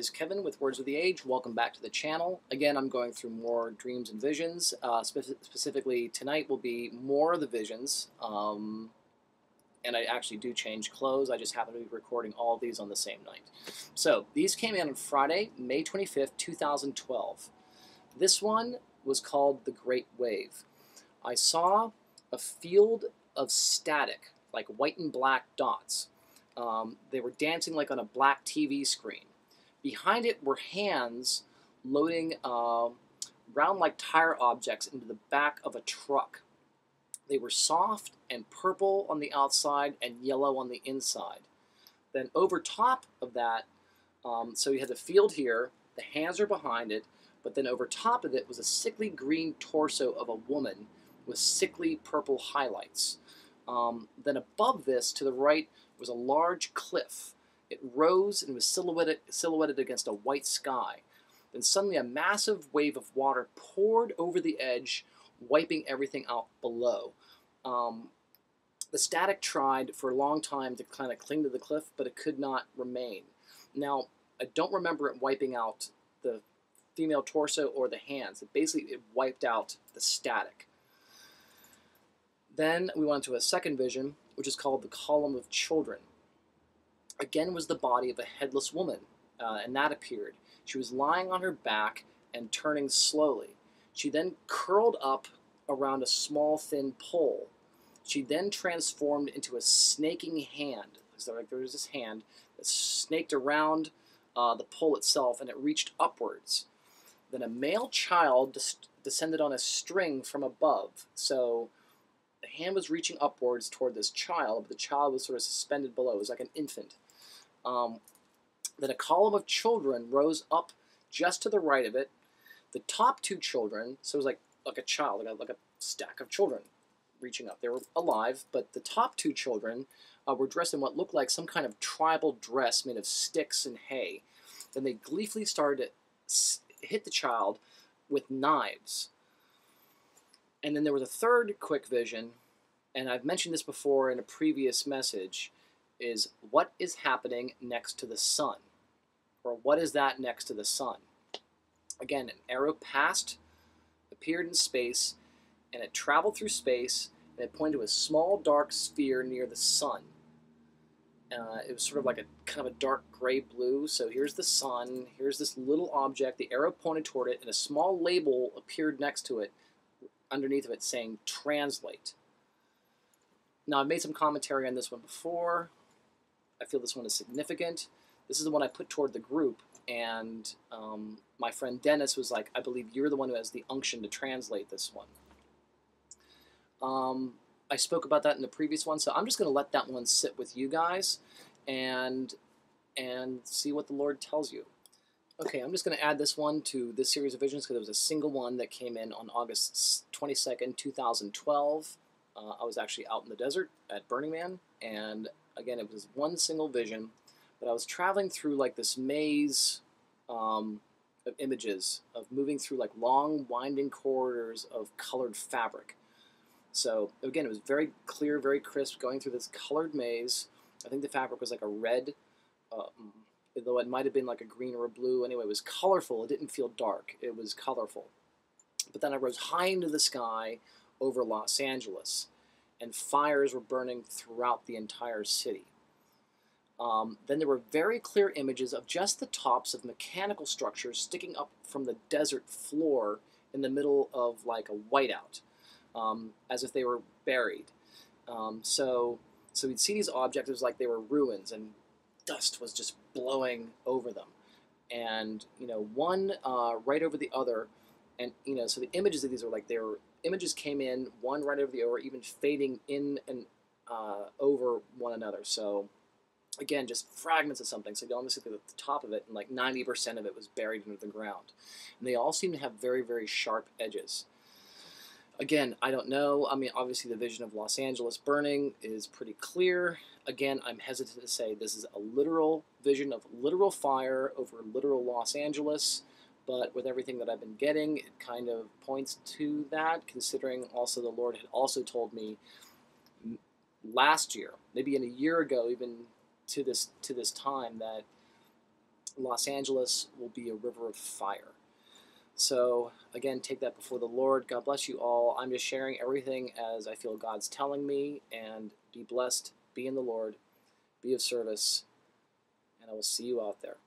is Kevin with Words of the Age. Welcome back to the channel. Again, I'm going through more dreams and visions. Specifically, tonight will be more of the visions. And I actually do change clothes. I just happen to be recording all of these on the same night. So, these came in on Friday, May 25th, 2012. This one was called The Great Wave. I saw a field of static, like white and black dots. They were dancing like on a black TV screen. Behind it were hands loading round-like tire objects into the back of a truck. They were soft and purple on the outside and yellow on the inside. Then over top of that, so you had the field here, the hands are behind it, but then over top of it was a sickly green torso of a woman with sickly purple highlights. Then above this, to the right, was a large cliff. It rose and was silhouetted against a white sky. Then suddenly a massive wave of water poured over the edge, wiping everything out below. The static tried for a long time to kind of cling to the cliff, but it could not remain. Now, I don't remember it wiping out the female torso or the hands. It wiped out the static. Then we went to a second vision, which is called the Column of Children. Again was the body of a headless woman, and that appeared. She was lying on her back and turning slowly. She then curled up around a small, thin pole. She then transformed into a snaking hand. So like there was this hand that snaked around the pole itself, and it reached upwards. Then a male child descended on a string from above. So the hand was reaching upwards toward this child, but the child was sort of suspended below. It was like an infant. Then a column of children rose up just to the right of it. The top two children, so it was like a child, like a stack of children reaching up. They were alive, but the top two children were dressed in what looked like some kind of tribal dress made of sticks and hay. Then they gleefully started to hit the child with knives. And then there was a third quick vision, and I've mentioned this before in a previous message, is what is happening next to the sun? Or what is that next to the sun? Again, an arrow passed, appeared in space, and it traveled through space, and it pointed to a small dark sphere near the sun. It was sort of like a kind of a dark gray blue. So here's the sun, here's this little object, the arrow pointed toward it, and a small label appeared next to it, underneath of it, saying translate. Now, I've made some commentary on this one before. I feel this one is significant. This is the one I put toward the group, and my friend Dennis was like, I believe you're the one who has the unction to translate this one. I spoke about that in the previous one, so I'm just going to let that one sit with you guys and see what the Lord tells you. Okay, I'm just going to add this one to this series of visions because it was a single one that came in on August 22nd, 2012. I was actually out in the desert at Burning Man, and again, it was one single vision, but I was traveling through like this maze of images, of moving through like long, winding corridors of colored fabric. So again, it was very clear, very crisp, going through this colored maze. I think the fabric was like a red, though it might have been like a green or a blue. Anyway, it was colorful. It didn't feel dark. It was colorful. But then I rose high into the sky over Los Angeles, and fires were burning throughout the entire city. Then there were very clear images of just the tops of mechanical structures sticking up from the desert floor in the middle of like a whiteout, as if they were buried. So we'd see these objects, it was like they were ruins, and dust was just blowing over them. And, one right over the other, and, so the images of these are like, images came in, one right over the other, even fading in and over one another. So, again, just fragments of something. So you almost look at the top of it, and like 90% of it was buried under the ground. And they all seem to have very, very sharp edges. Again, I don't know. I mean, obviously the vision of Los Angeles burning is pretty clear. Again, I'm hesitant to say this is a literal vision of literal fire over literal Los Angeles. But with everything that I've been getting, it kind of points to that, considering also the Lord had also told me last year, maybe in a year ago, even to this time, that Los Angeles will be a river of fire. So, again, take that before the Lord. God bless you all. I'm just sharing everything as I feel God's telling me, and be blessed, be in the Lord, be of service, and I will see you out there.